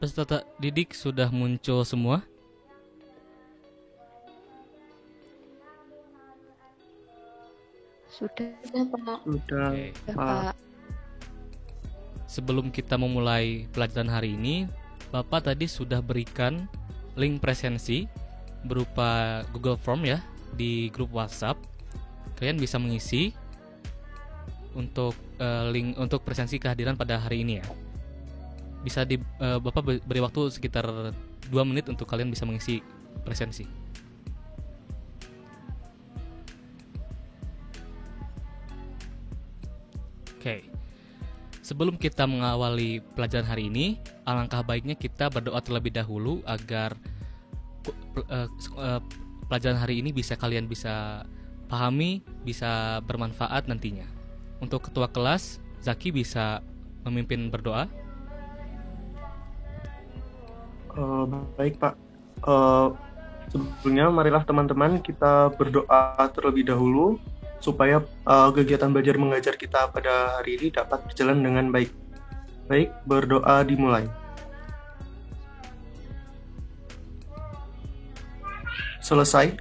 peserta didik sudah muncul semua? Sudah, Pak. Sudah, Oke. Pak. Sebelum kita memulai pelajaran hari ini, Bapak tadi sudah berikan link presensi berupa Google Form ya di grup WhatsApp. Kalian bisa mengisi untuk link untuk presensi kehadiran pada hari ini ya. Bisa Bapak beri waktu sekitar 2 menit untuk kalian bisa mengisi presensi. Oke. Sebelum kita mengawali pelajaran hari ini, alangkah baiknya kita berdoa terlebih dahulu agar pelajaran hari ini kalian bisa pahami, bisa bermanfaat nantinya. Untuk ketua kelas, Zaki bisa memimpin berdoa. Baik Pak. Sebelumnya marilah teman-teman kita berdoa terlebih dahulu supaya kegiatan belajar mengajar kita pada hari ini dapat berjalan dengan baik. Baik, berdoa dimulai. Selesai.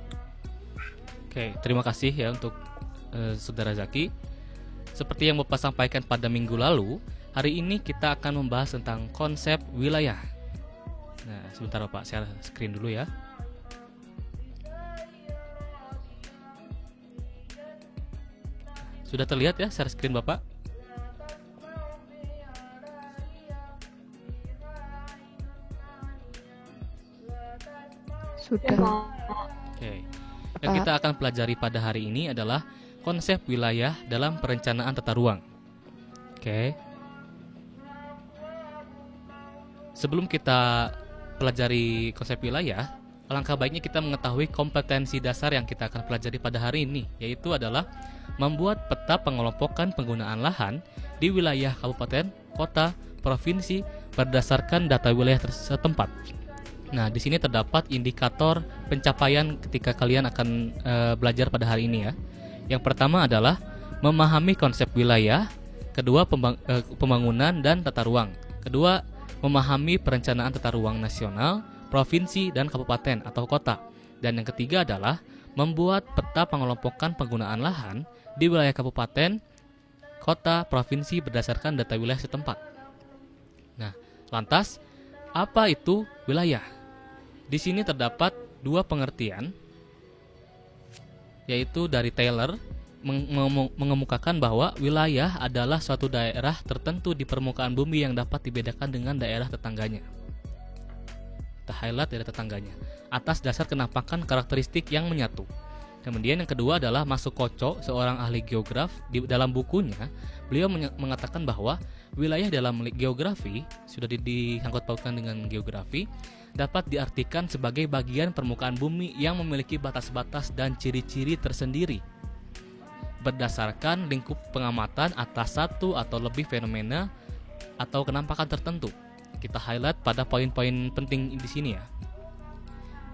Oke, terima kasih ya untuk Saudara Zaki. Seperti yang Bapak sampaikan pada minggu lalu, hari ini kita akan membahas tentang konsep wilayah. Nah, sebentar Bapak, share screen dulu ya. Sudah terlihat ya share screen Bapak? Sudah. Oke. Yang kita akan pelajari pada hari ini adalah konsep wilayah dalam perencanaan tata ruang. Oke. Sebelum kita pelajari konsep wilayah, alangkah baiknya kita mengetahui kompetensi dasar yang kita akan pelajari pada hari ini, yaitu adalah membuat peta pengelompokan penggunaan lahan di wilayah kabupaten, kota, provinsi berdasarkan data wilayah setempat. Nah, di sini terdapat indikator pencapaian ketika kalian akan belajar pada hari ini ya. Yang pertama adalah memahami konsep wilayah, kedua pembangunan dan tata ruang, kedua memahami perencanaan tata ruang nasional, provinsi dan kabupaten atau kota, dan yang ketiga adalah membuat peta pengelompokan penggunaan lahan di wilayah kabupaten, kota, provinsi berdasarkan data wilayah setempat. Nah, lantas apa itu wilayah? Di sini terdapat dua pengertian, yaitu dari Taylor mengemukakan bahwa wilayah adalah suatu daerah tertentu di permukaan bumi yang dapat dibedakan dengan daerah tetangganya. Kita highlight daerah tetangganya atas dasar kenampakan karakteristik yang menyatu. Kemudian yang kedua adalah Masukocho, seorang ahli geograf. Di dalam bukunya, beliau mengatakan bahwa wilayah dalam geografi, sudah disangkut pautkan dengan geografi, dapat diartikan sebagai bagian permukaan bumi yang memiliki batas-batas dan ciri-ciri tersendiri berdasarkan lingkup pengamatan atas satu atau lebih fenomena atau kenampakan tertentu. Kita highlight pada poin-poin penting di sini ya.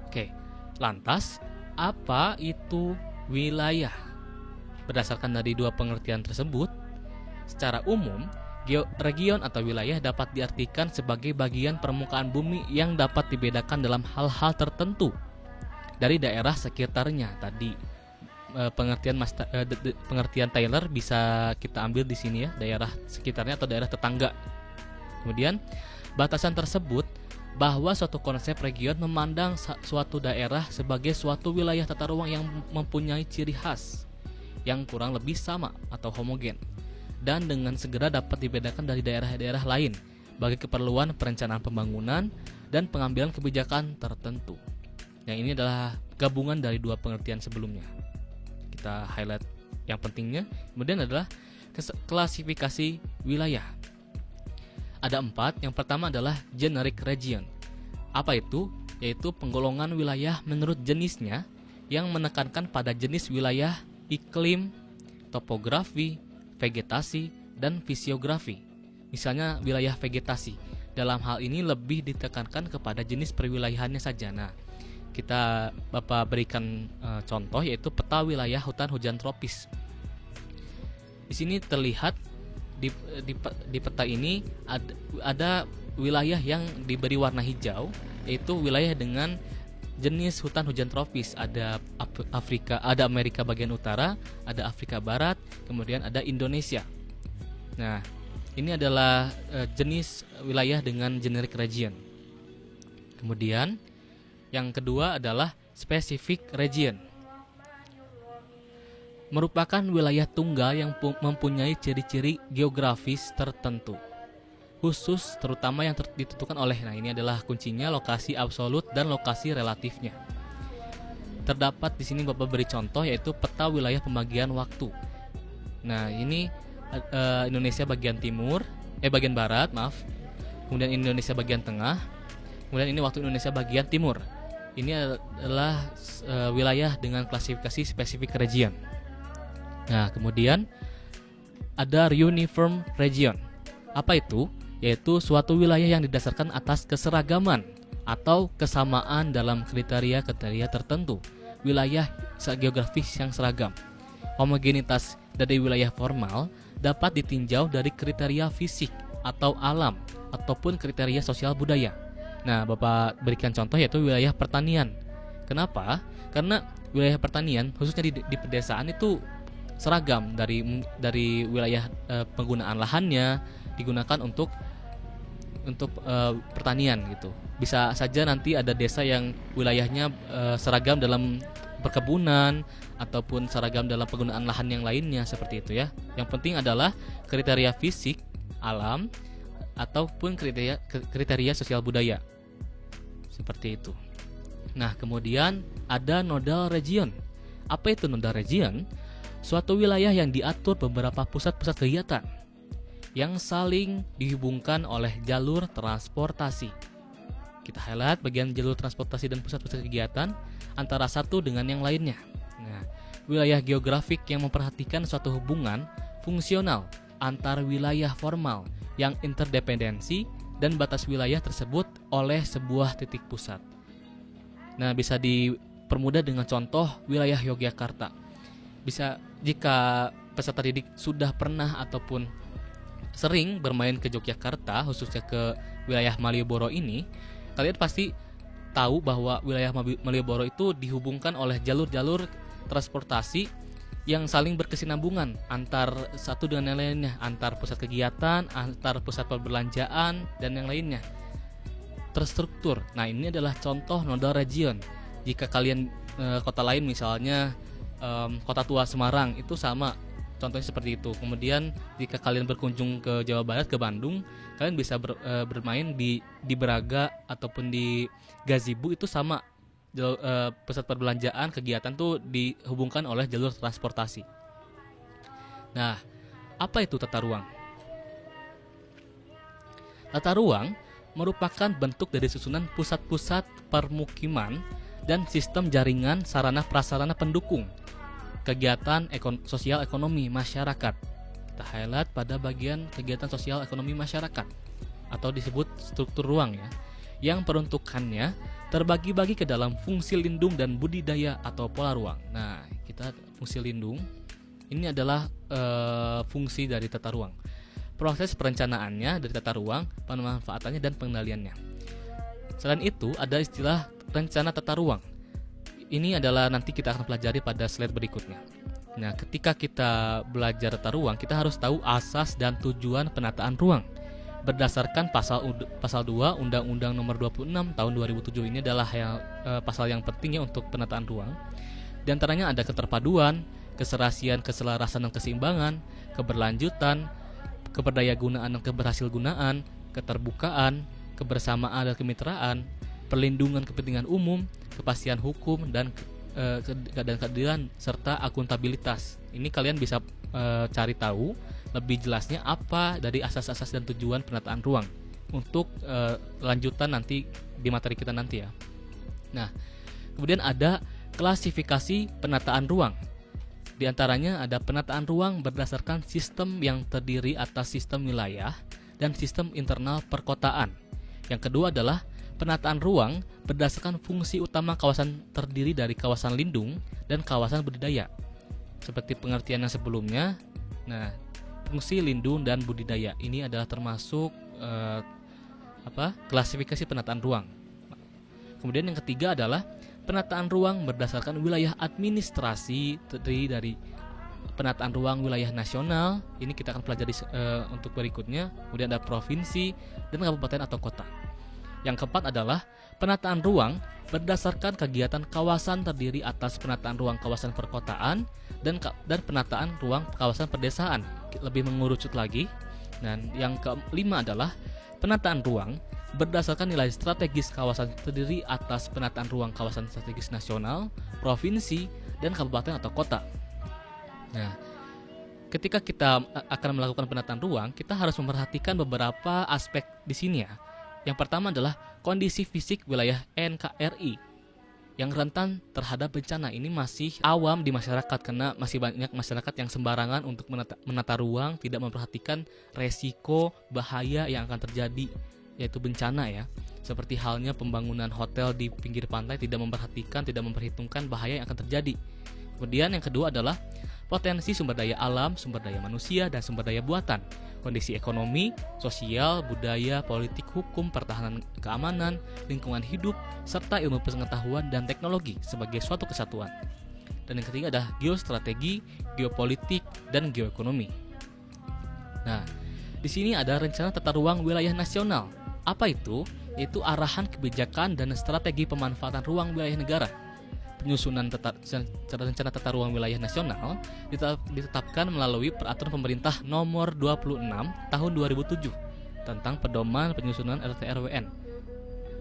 Oke, lantas apa itu wilayah? Berdasarkan dari dua pengertian tersebut, secara umum, region atau wilayah dapat diartikan sebagai bagian permukaan bumi yang dapat dibedakan dalam hal-hal tertentu dari daerah sekitarnya. Tadi pengertian Taylor bisa kita ambil di sini ya, daerah sekitarnya atau daerah tetangga. Kemudian batasan tersebut bahwa suatu konsep region memandang suatu daerah sebagai suatu wilayah tata ruang yang mempunyai ciri khas yang kurang lebih sama atau homogen dan dengan segera dapat dibedakan dari daerah-daerah lain bagi keperluan perencanaan pembangunan dan pengambilan kebijakan tertentu. Yang ini adalah gabungan dari dua pengertian sebelumnya. Kita highlight yang pentingnya. Kemudian adalah klasifikasi wilayah. Ada 4. Yang pertama adalah generic region. Apa itu? Yaitu penggolongan wilayah menurut jenisnya yang menekankan pada jenis wilayah, iklim, topografi, vegetasi, dan fisiografi. Misalnya wilayah vegetasi. Dalam hal ini lebih ditekankan kepada jenis perwilayahannya saja. Nah, kita Bapak berikan contoh yaitu peta wilayah hutan hujan tropis. Di sini terlihat di peta ini ada wilayah yang diberi warna hijau, yaitu wilayah dengan jenis hutan hujan tropis. Ada Afrika, ada Amerika bagian utara, ada Afrika Barat, kemudian ada Indonesia. Nah, ini adalah jenis wilayah dengan generic region. Kemudian yang kedua adalah specific region. Merupakan wilayah tunggal yang mempunyai ciri-ciri geografis tertentu, khusus terutama yang ditentukan oleh, nah ini adalah kuncinya, lokasi absolut dan lokasi relatifnya. Terdapat di sini Bapak beri contoh, yaitu peta wilayah pembagian waktu. Nah, ini Indonesia bagian bagian barat, kemudian Indonesia bagian tengah, kemudian ini waktu Indonesia bagian timur. Ini adalah wilayah dengan klasifikasi specific region. Nah, kemudian ada uniform region. Apa itu? Yaitu suatu wilayah yang didasarkan atas keseragaman atau kesamaan dalam kriteria-kriteria tertentu, wilayah geografis yang seragam. Homogenitas dari wilayah formal dapat ditinjau dari kriteria fisik atau alam ataupun kriteria sosial budaya. Nah, Bapak berikan contoh yaitu wilayah pertanian. Kenapa? Karena wilayah pertanian khususnya di pedesaan itu seragam dari wilayah penggunaan lahannya digunakan untuk pertanian gitu. Bisa saja nanti ada desa yang wilayahnya seragam dalam perkebunan ataupun seragam dalam penggunaan lahan yang lainnya, seperti itu ya. Yang penting adalah kriteria fisik, alam ataupun kriteria sosial budaya. Seperti itu. Nah, kemudian ada nodal region. Apa itu nodal region? Suatu wilayah yang diatur beberapa pusat-pusat kegiatan yang saling dihubungkan oleh jalur transportasi. Kita highlight bagian jalur transportasi dan pusat-pusat kegiatan antara satu dengan yang lainnya. Nah, wilayah geografik yang memperhatikan suatu hubungan fungsional antar wilayah formal yang interdependensi dan batas wilayah tersebut oleh sebuah titik pusat. Nah, bisa dipermudah dengan contoh wilayah Yogyakarta. Bisa jika peserta didik sudah pernah ataupun sering bermain ke Yogyakarta, khususnya ke wilayah Malioboro ini, kalian pasti tahu bahwa wilayah Malioboro itu dihubungkan oleh jalur-jalur transportasi yang saling berkesinambungan antar satu dengan yang lainnya, antar pusat kegiatan, antar pusat perbelanjaan, dan yang lainnya. Terstruktur. Nah, ini adalah contoh nodal region. Jika kalian kota lain misalnya Kota Tua Semarang itu sama, contohnya seperti itu. Kemudian jika kalian berkunjung ke Jawa Barat, ke Bandung, kalian bisa bermain di Braga ataupun di Gazebo, itu sama. Pusat perbelanjaan, kegiatan tuh dihubungkan oleh jalur transportasi. Nah, apa itu tata ruang? Tata ruang merupakan bentuk dari susunan pusat-pusat permukiman dan sistem jaringan sarana prasarana pendukung kegiatan sosial ekonomi masyarakat. Kita highlight pada bagian kegiatan sosial ekonomi masyarakat atau disebut struktur ruang ya, yang peruntukannya terbagi-bagi ke dalam fungsi lindung dan budidaya atau pola ruang. Nah, kita fungsi lindung ini adalah fungsi dari tata ruang. Proses perencanaannya dari tata ruang, pemanfaatannya dan pengendaliannya. Selain itu, ada istilah rencana tata ruang. Ini adalah nanti kita akan pelajari pada slide berikutnya. Nah, ketika kita belajar tata ruang, kita harus tahu asas dan tujuan penataan ruang. Berdasarkan pasal 2 Undang-Undang Nomor 26 Tahun 2007, ini adalah pasal yang penting ya untuk penataan ruang. Di antaranya ada keterpaduan, keserasian, keselarasan dan keseimbangan, keberlanjutan, keberdayagunaan dan keberhasilgunaan, keterbukaan, kebersamaan dan kemitraan, perlindungan kepentingan umum, kepastian hukum dan keadilan serta akuntabilitas. Ini kalian bisa cari tahu lebih jelasnya apa dari asas-asas dan tujuan penataan ruang untuk lanjutan nanti di materi kita nanti ya. Nah, kemudian ada klasifikasi penataan ruang. Di antaranya ada penataan ruang berdasarkan sistem yang terdiri atas sistem wilayah dan sistem internal perkotaan. Yang kedua adalah penataan ruang berdasarkan fungsi utama kawasan terdiri dari kawasan lindung dan kawasan budidaya. Seperti pengertian yang sebelumnya. Nah, fungsi lindung dan budidaya. Ini adalah termasuk klasifikasi penataan ruang. Kemudian yang ketiga adalah penataan ruang berdasarkan wilayah administrasi, terdiri dari penataan ruang wilayah nasional. Ini kita akan pelajari untuk berikutnya. Kemudian ada provinsi dan kabupaten atau kota. Yang keempat adalah penataan ruang berdasarkan kegiatan kawasan, terdiri atas penataan ruang kawasan perkotaan dan penataan ruang kawasan pedesaan. Lebih mengerucut lagi. Dan yang kelima adalah penataan ruang berdasarkan nilai strategis kawasan, terdiri atas penataan ruang kawasan strategis nasional, provinsi, dan kabupaten atau kota. Nah, ketika kita akan melakukan penataan ruang, kita harus memperhatikan beberapa aspek di sini ya. Yang pertama adalah kondisi fisik wilayah NKRI yang rentan terhadap bencana. Ini masih awam di masyarakat karena masih banyak masyarakat yang sembarangan untuk menata ruang, tidak memperhatikan resiko bahaya yang akan terjadi, yaitu bencana ya. Seperti halnya pembangunan hotel di pinggir pantai, tidak memperhitungkan bahaya yang akan terjadi. Kemudian yang kedua adalah potensi sumber daya alam, sumber daya manusia, dan sumber daya buatan. Kondisi ekonomi, sosial, budaya, politik, hukum, pertahanan keamanan, lingkungan hidup, serta ilmu pengetahuan dan teknologi sebagai suatu kesatuan. Dan yang ketiga adalah geostrategi, geopolitik, dan geoekonomi. Nah, di sini ada rencana tata ruang wilayah nasional. Apa itu? Yaitu arahan kebijakan dan strategi pemanfaatan ruang wilayah negara. Penyusunan rencana tata ruang wilayah nasional ditetapkan melalui Peraturan Pemerintah Nomor 26 Tahun 2007 tentang pedoman penyusunan RT/RWN.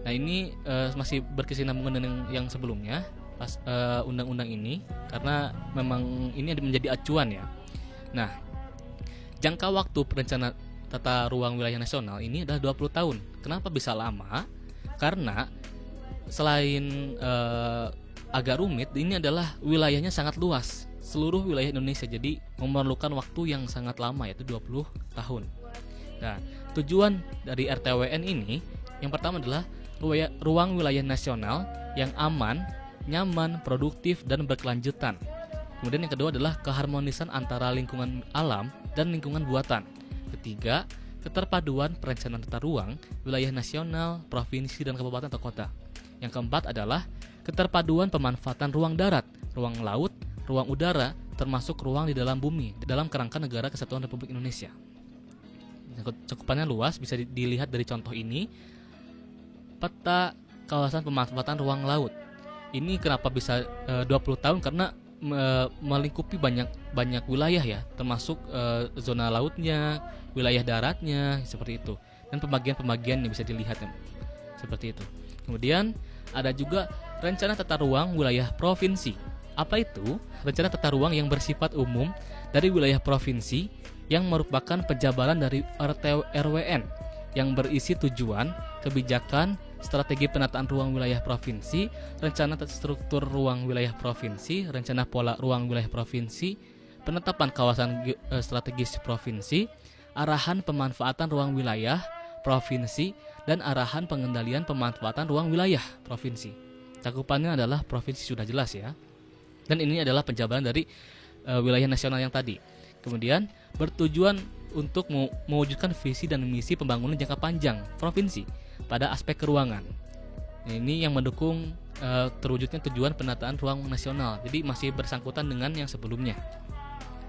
Nah, ini masih berkesinambungan dengan yang sebelumnya pas undang-undang ini, karena memang ini menjadi acuan ya. Nah, jangka waktu perencana tata ruang wilayah nasional ini adalah 20 tahun. Kenapa bisa lama? Karena selain agak rumit, ini adalah wilayahnya sangat luas, seluruh wilayah Indonesia, jadi memerlukan waktu yang sangat lama, yaitu 20 tahun. Nah, tujuan dari RTWN ini yang pertama adalah ruang wilayah nasional yang aman, nyaman, produktif, dan berkelanjutan. Kemudian yang kedua adalah keharmonisan antara lingkungan alam dan lingkungan buatan. Ketiga, keterpaduan perencanaan tata ruang wilayah nasional, provinsi, dan kabupaten atau kota. Yang keempat adalah keterpaduan pemanfaatan ruang darat, ruang laut, ruang udara, termasuk ruang di dalam bumi dalam kerangka Negara Kesatuan Republik Indonesia. Cakupannya luas, bisa dilihat dari contoh ini. Peta kawasan pemanfaatan ruang laut. Ini kenapa bisa 20 tahun? Karena melingkupi banyak wilayah ya, termasuk zona lautnya, wilayah daratnya, seperti itu. Dan pembagian yang bisa dilihat ya, seperti itu. Kemudian ada juga rencana tata ruang wilayah provinsi. Apa itu? Rencana tata ruang yang bersifat umum dari wilayah provinsi yang merupakan penjabaran dari RT/RWN yang berisi tujuan, kebijakan, strategi penataan ruang wilayah provinsi, rencana struktur ruang wilayah provinsi, rencana pola ruang wilayah provinsi, penetapan kawasan strategis provinsi, arahan pemanfaatan ruang wilayah provinsi, dan arahan pengendalian pemanfaatan ruang wilayah provinsi. Cakupannya adalah provinsi, sudah jelas ya. Dan ini adalah penjabaran dari wilayah nasional yang tadi. Kemudian bertujuan untuk mewujudkan visi dan misi pembangunan jangka panjang provinsi pada aspek keuangan. Ini yang mendukung terwujudnya tujuan penataan ruang nasional. Jadi masih bersangkutan dengan yang sebelumnya.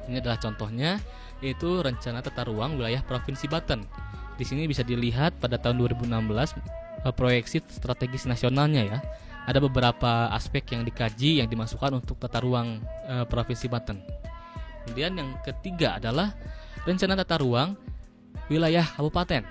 Ini adalah contohnya, yaitu rencana tata ruang wilayah Provinsi Banten. Di sini bisa dilihat pada tahun 2016 proyeksi strategis nasionalnya ya. Ada beberapa aspek yang dikaji yang dimasukkan untuk tata ruang Provinsi Banten. Kemudian yang ketiga adalah rencana tata ruang wilayah kabupaten.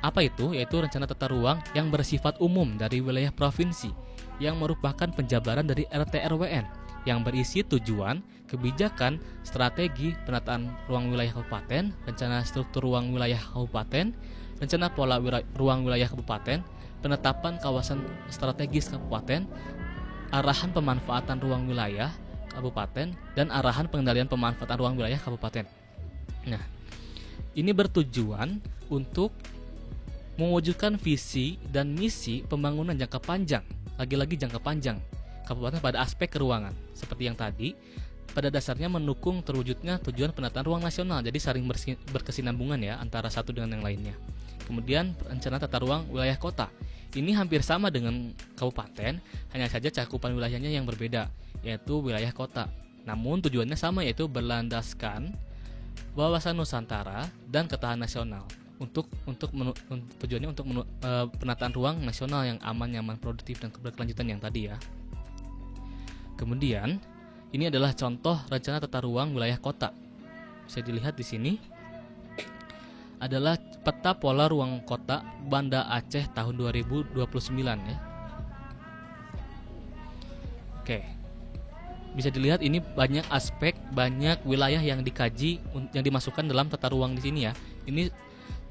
Apa itu? Yaitu rencana tata ruang yang bersifat umum dari wilayah provinsi yang merupakan penjabaran dari RT/RWN yang berisi tujuan, kebijakan, strategi penataan ruang wilayah kabupaten, rencana struktur ruang wilayah kabupaten, rencana pola ruang wilayah kabupaten, penetapan kawasan strategis kabupaten, arahan pemanfaatan ruang wilayah kabupaten, dan arahan pengendalian pemanfaatan ruang wilayah kabupaten. Nah, ini bertujuan untuk mewujudkan visi dan misi pembangunan jangka panjang, lagi-lagi jangka panjang kabupaten pada aspek keuangan. Seperti yang tadi, pada dasarnya mendukung terwujudnya tujuan penataan ruang nasional. Jadi saling berkesinambungan ya antara satu dengan yang lainnya. Kemudian rencana tata ruang wilayah kota. Ini hampir sama dengan kabupaten, hanya saja cakupan wilayahnya yang berbeda, yaitu wilayah kota. Namun tujuannya sama, yaitu berlandaskan wawasan Nusantara dan ketahanan nasional. Tujuannya untuk penataan ruang nasional yang aman, nyaman, produktif, dan berkelanjutan yang tadi ya. Kemudian ini adalah contoh rencana tata ruang wilayah kota. Bisa dilihat di sini adalah peta pola ruang kota Banda Aceh tahun 2029 ya. Oke. Bisa dilihat ini banyak aspek, banyak wilayah yang dikaji, yang dimasukkan dalam tata ruang di sini ya. Ini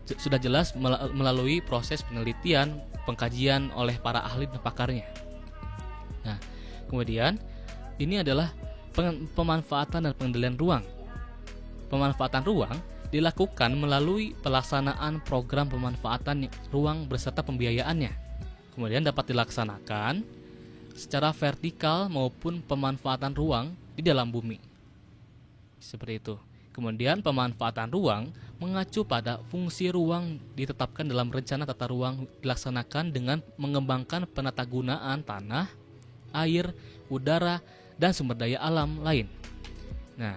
sudah jelas melalui proses penelitian, pengkajian oleh para ahli dan pakarnya. Nah, kemudian ini adalah pemanfaatan dan pengendalian ruang. Pemanfaatan ruang dilakukan melalui pelaksanaan program pemanfaatan ruang beserta pembiayaannya. Kemudian dapat dilaksanakan secara vertikal maupun pemanfaatan ruang di dalam bumi. Seperti itu. Kemudian pemanfaatan ruang mengacu pada fungsi ruang ditetapkan dalam rencana tata ruang dilaksanakan dengan mengembangkan penatagunaan tanah, air, udara, dan sumber daya alam lain. Nah,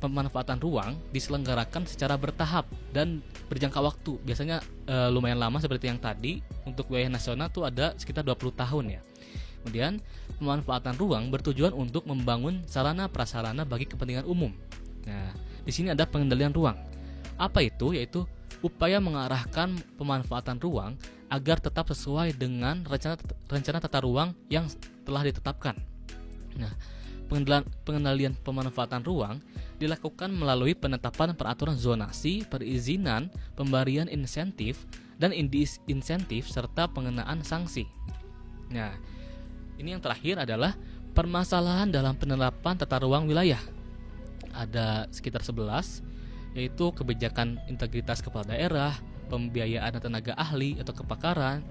pemanfaatan ruang diselenggarakan secara bertahap dan berjangka waktu. Biasanya lumayan lama seperti yang tadi. Untuk wilayah nasional tuh ada sekitar 20 tahun ya. Kemudian pemanfaatan ruang bertujuan untuk membangun sarana prasarana bagi kepentingan umum. Nah, di sini ada pengendalian ruang. Apa itu? Yaitu upaya mengarahkan pemanfaatan ruang agar tetap sesuai dengan rencana tata ruang yang telah ditetapkan. Nah, pengendalian pemanfaatan ruang dilakukan melalui penetapan peraturan zonasi, perizinan, pemberian insentif, dan insentif serta pengenaan sanksi. Nah, ini yang terakhir adalah permasalahan dalam penerapan tata ruang wilayah. Ada sekitar 11, yaitu kebijakan integritas kepala daerah, pembiayaan tenaga ahli atau kepakaran,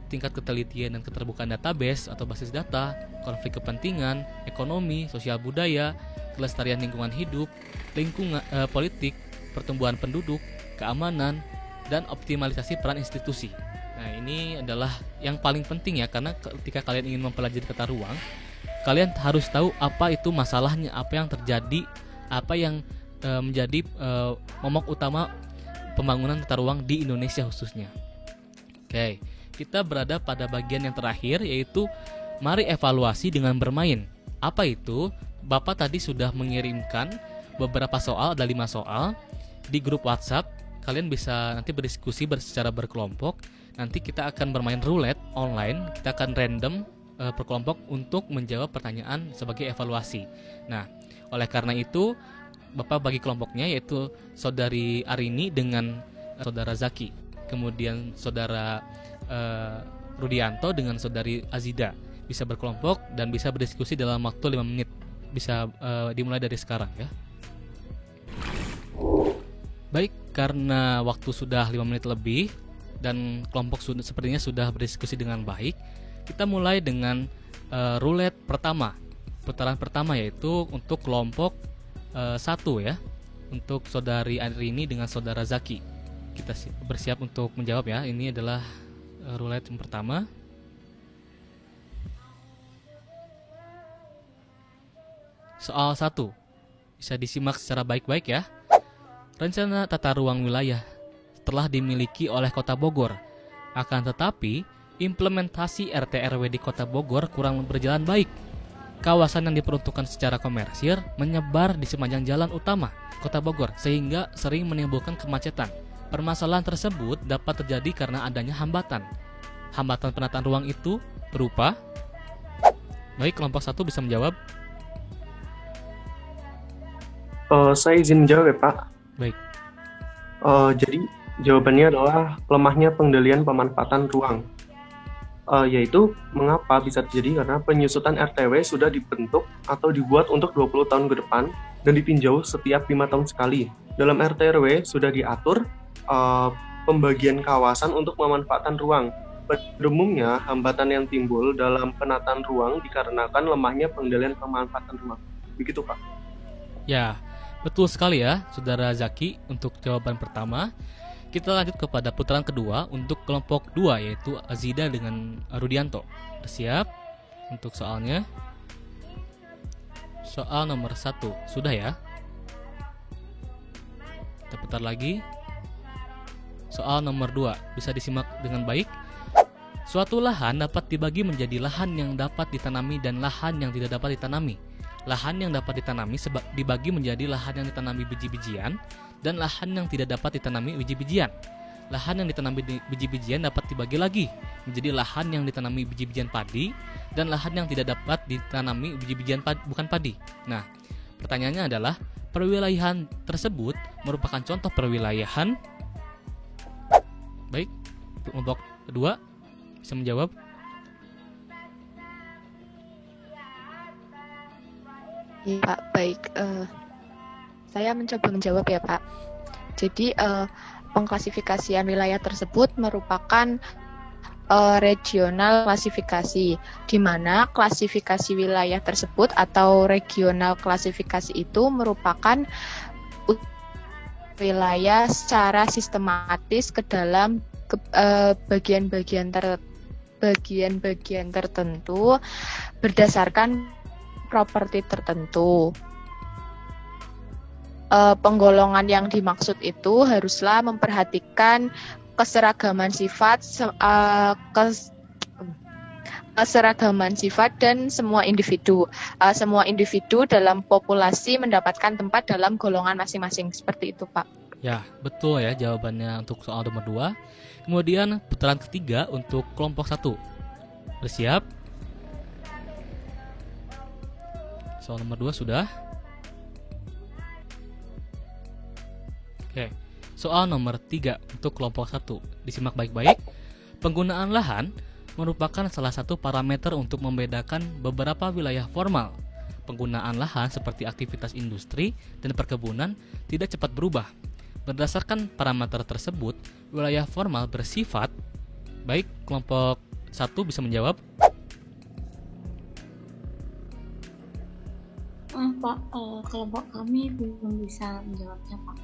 tingkat ketelitian dan keterbukaan database atau basis data, konflik kepentingan, ekonomi, sosial budaya, kelestarian lingkungan hidup, politik, pertumbuhan penduduk, keamanan, dan optimalisasi peran institusi. Nah, ini adalah yang paling penting ya, karena ketika kalian ingin mempelajari tata ruang, kalian harus tahu apa itu masalahnya, apa yang terjadi, apa yang menjadi momok utama pembangunan tata ruang di Indonesia khususnya. Oke. Kita berada pada bagian yang terakhir, yaitu mari evaluasi dengan bermain. Apa itu? Bapak tadi sudah mengirimkan beberapa soal, ada 5 soal di grup WhatsApp. Kalian bisa nanti berdiskusi secara berkelompok. Nanti kita akan bermain roulette online. Kita akan random per kelompok untuk menjawab pertanyaan sebagai evaluasi. Nah, oleh karena itu Bapak bagi kelompoknya, yaitu Saudari Arini dengan Saudara Zaki. Kemudian Saudara Rudianto dengan Saudari Azida. Bisa berkelompok dan bisa berdiskusi dalam waktu 5 menit. Bisa dimulai dari sekarang ya. Baik, karena waktu sudah 5 menit lebih dan kelompok sepertinya sudah berdiskusi dengan baik, kita mulai dengan roulette pertama. Putaran pertama yaitu untuk kelompok 1 ya. Untuk Saudari Arini dengan Saudara Zaki. Kita bersiap untuk menjawab ya. Ini adalah roulette yang pertama. Soal 1 bisa disimak secara baik-baik ya. Rencana tata ruang wilayah telah dimiliki oleh Kota Bogor. Akan tetapi, implementasi RT/RW di Kota Bogor kurang berjalan baik. Kawasan yang diperuntukkan secara komersil menyebar di sepanjang jalan utama Kota Bogor sehingga sering menimbulkan kemacetan. Permasalahan tersebut dapat terjadi karena adanya hambatan. Hambatan penataan ruang itu berupa. Baik, kelompok 1 bisa menjawab. Saya izin menjawab ya, Pak. Baik. Jadi jawabannya adalah lemahnya pengendalian pemanfaatan ruang. Yaitu mengapa bisa terjadi karena penyusutan RTW sudah dibentuk atau dibuat untuk 20 tahun ke depan dan ditinjau setiap 5 tahun sekali. Dalam RT/RW sudah diatur pembagian kawasan untuk pemanfaatan ruang. Pada umumnya, hambatan yang timbul dalam penataan ruang dikarenakan lemahnya pengendalian pemanfaatan ruang. Begitu, Pak. Ya, betul sekali ya, Saudara Zaki untuk jawaban pertama. Kita lanjut kepada putaran kedua untuk kelompok 2 yaitu Azida dengan Rudianto. Siap untuk soalnya? Soal nomor 1 sudah ya? Kita putar lagi. Soal nomor 2 bisa disimak dengan baik. Suatu lahan dapat dibagi menjadi lahan yang dapat ditanami dan lahan yang tidak dapat ditanami. Lahan yang dapat ditanami dibagi menjadi lahan yang ditanami biji-bijian dan lahan yang tidak dapat ditanami biji-bijian. Lahan yang ditanami biji-bijian dapat dibagi lagi menjadi lahan yang ditanami biji-bijian padi dan lahan yang tidak dapat ditanami biji-bijian bukan padi. Nah, pertanyaannya adalah perwilayahan tersebut merupakan contoh perwilayahan. Baik, kelompok kedua bisa menjawab. Ya, Pak. Baik. Saya mencoba menjawab ya, Pak. Jadi, pengklasifikasian wilayah tersebut merupakan regional klasifikasi, di mana klasifikasi wilayah tersebut atau regional klasifikasi itu merupakan wilayah secara sistematis ke dalam bagian-bagian tertentu berdasarkan properti tertentu. Penggolongan yang dimaksud itu haruslah memperhatikan keseragaman sifat dan semua individu. Semua individu dalam populasi mendapatkan tempat dalam golongan masing-masing. Seperti itu, Pak. Ya, betul ya jawabannya untuk soal nomor 2. Kemudian putaran ketiga untuk kelompok 1. Bersiap? Soal nomor 2 sudah. Oke. Soal nomor 3 untuk kelompok 1. Disimak baik-baik. Penggunaan lahan merupakan salah satu parameter untuk membedakan beberapa wilayah formal. Penggunaan lahan seperti aktivitas industri dan perkebunan tidak cepat berubah. Berdasarkan parameter tersebut, wilayah formal bersifat. Baik, kelompok 1 bisa menjawab. Pak, kelompok kami belum bisa menjawabnya, Pak.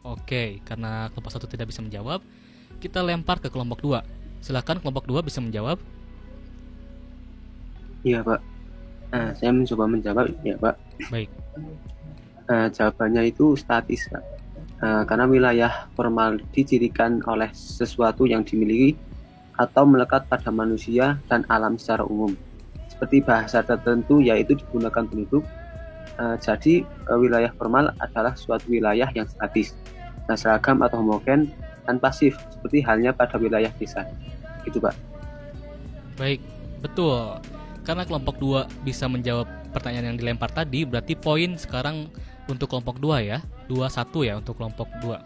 Oke, karena kelompok 1 tidak bisa menjawab, kita lempar ke kelompok 2. Silakan kelompok 2 bisa menjawab. Iya, Pak. Saya mencoba menjawab, ya, Pak. Baik. Jawabannya itu statis, Pak. Karena wilayah formal dicirikan oleh sesuatu yang dimiliki atau melekat pada manusia dan alam secara umum. Seperti bahasa tertentu yaitu digunakan penduduk. Jadi wilayah formal adalah suatu wilayah yang statis, seragam atau homogen dan pasif, seperti halnya pada wilayah desa. Gitu, Pak. Baik, betul. Karena kelompok 2 bisa menjawab pertanyaan yang dilempar tadi, berarti poin sekarang untuk kelompok 2 ya. 2-1 ya untuk kelompok 2.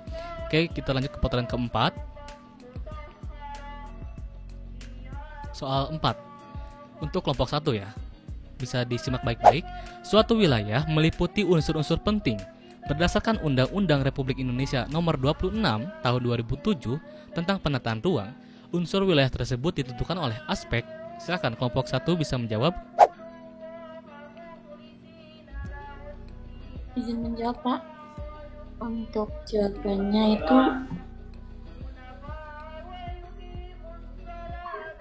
Oke, kita lanjut ke putaran keempat. Soal 4. Untuk kelompok 1 ya. Bisa disimak baik-baik. Suatu wilayah meliputi unsur-unsur penting. Berdasarkan Undang-Undang Republik Indonesia Nomor 26 Tahun 2007 tentang penataan ruang, unsur wilayah tersebut ditentukan oleh aspek. Silakan kelompok 1 bisa menjawab. Izin menjawab, Pak. Untuk jawabannya itu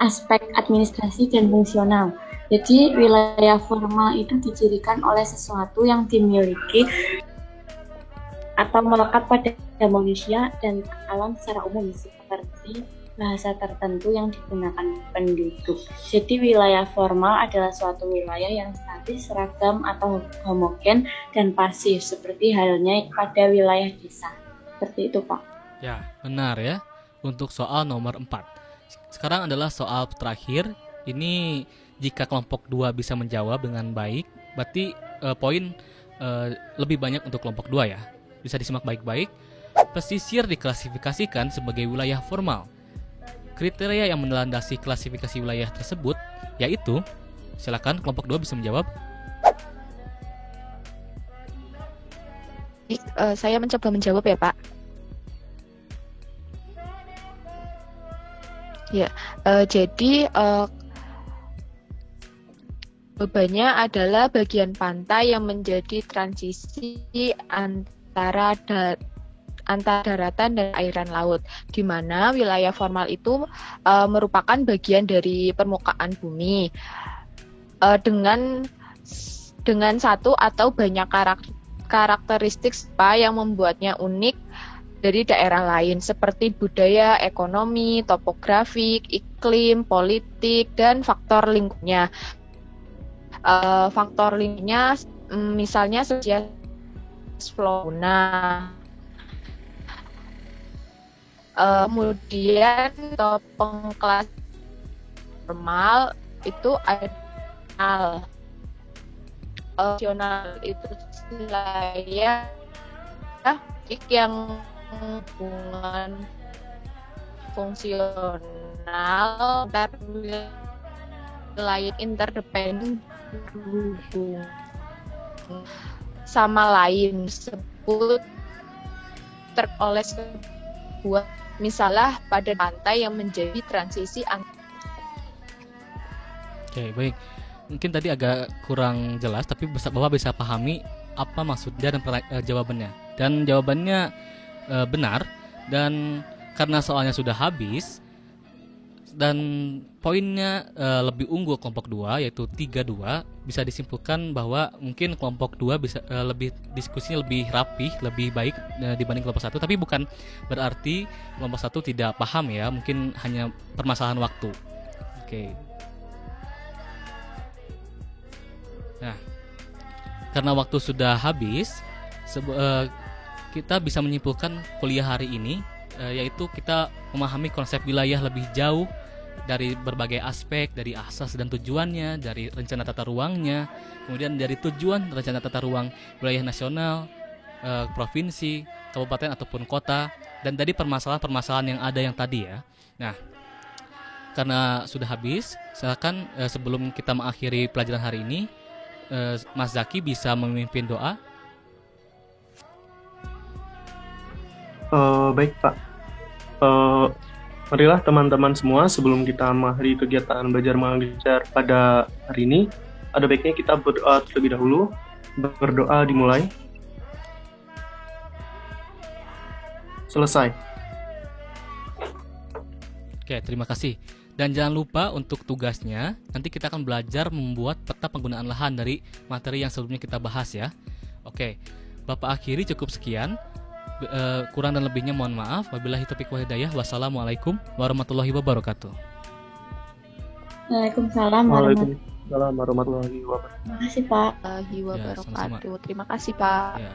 aspek administrasi dan fungsional. Jadi wilayah formal itu dicirikan oleh sesuatu yang dimiliki atau melekat pada manusia dan alam secara umum, seperti bahasa tertentu yang digunakan penduduk. Jadi wilayah formal adalah suatu wilayah yang statis, seragam atau homogen dan pasif, seperti halnya pada wilayah desa. Seperti itu, Pak. Ya, benar ya. Untuk soal nomor 4. Sekarang adalah soal terakhir. Ini jika kelompok 2 bisa menjawab dengan baik, berarti poin lebih banyak untuk kelompok 2 ya. Bisa disimak baik-baik. Pesisir diklasifikasikan sebagai wilayah formal. Kriteria yang melandasi klasifikasi wilayah tersebut yaitu, silakan kelompok 2 bisa menjawab. Saya mencoba menjawab ya, Pak. Ya, jadi Jawabannya adalah bagian pantai yang menjadi transisi antara daratan dan airan laut, di mana wilayah formal itu merupakan bagian dari permukaan bumi dengan satu atau banyak karakteristik yang membuatnya unik dari daerah lain, seperti budaya, ekonomi, topografi, iklim, politik, dan faktor lingkungannya. Faktor lingkungannya misalnya spesies fauna. Kemudian pengkelas formal itu ada opsional itu wilayah yang hubungan fungsional antar wilayah interdependen berhubung sama lain sebut oleh sebuah misalnya pada pantai yang menjadi transisi Oke, baik. Mungkin tadi agak kurang jelas, tapi Bapak bisa pahami apa maksudnya dan jawabannya. Dan jawabannya benar, dan karena soalnya sudah habis dan poinnya lebih unggul kelompok 2 yaitu 3-2, bisa disimpulkan bahwa mungkin kelompok 2 bisa lebih diskusinya lebih rapih, lebih baik dibanding kelompok 1, tapi bukan berarti kelompok 1 tidak paham ya, mungkin hanya permasalahan waktu. Oke. Nah, karena waktu sudah habis, kita bisa menyimpulkan kuliah hari ini, yaitu kita memahami konsep wilayah lebih jauh dari berbagai aspek, dari asas dan tujuannya, dari rencana tata ruangnya, kemudian dari tujuan rencana tata ruang wilayah nasional, provinsi, kabupaten ataupun kota, dan dari permasalahan-permasalahan yang ada yang tadi ya. Nah, karena sudah habis, silakan sebelum kita mengakhiri pelajaran hari ini, Mas Zaki bisa memimpin doa. Baik Pak, marilah teman-teman semua sebelum kita mengakhiri kegiatan belajar mengajar pada hari ini, ada baiknya kita berdoa terlebih dahulu. Berdoa dimulai. Selesai. Oke, terima kasih. Dan jangan lupa untuk tugasnya, nanti kita akan belajar membuat peta penggunaan lahan dari materi yang sebelumnya kita bahas ya. Oke, Bapak akhiri cukup sekian. Kurang dan lebihnya mohon maaf. Wabillahi taufiq wal hidayah. Wassalamualaikum warahmatullahi wabarakatuh. Waalaikumsalam Waalaikumsalam warahmatullahi wabarakatuh. Terima kasih Pak. warahmatullahi wabarakatuh. Terima kasih Pak. Ya.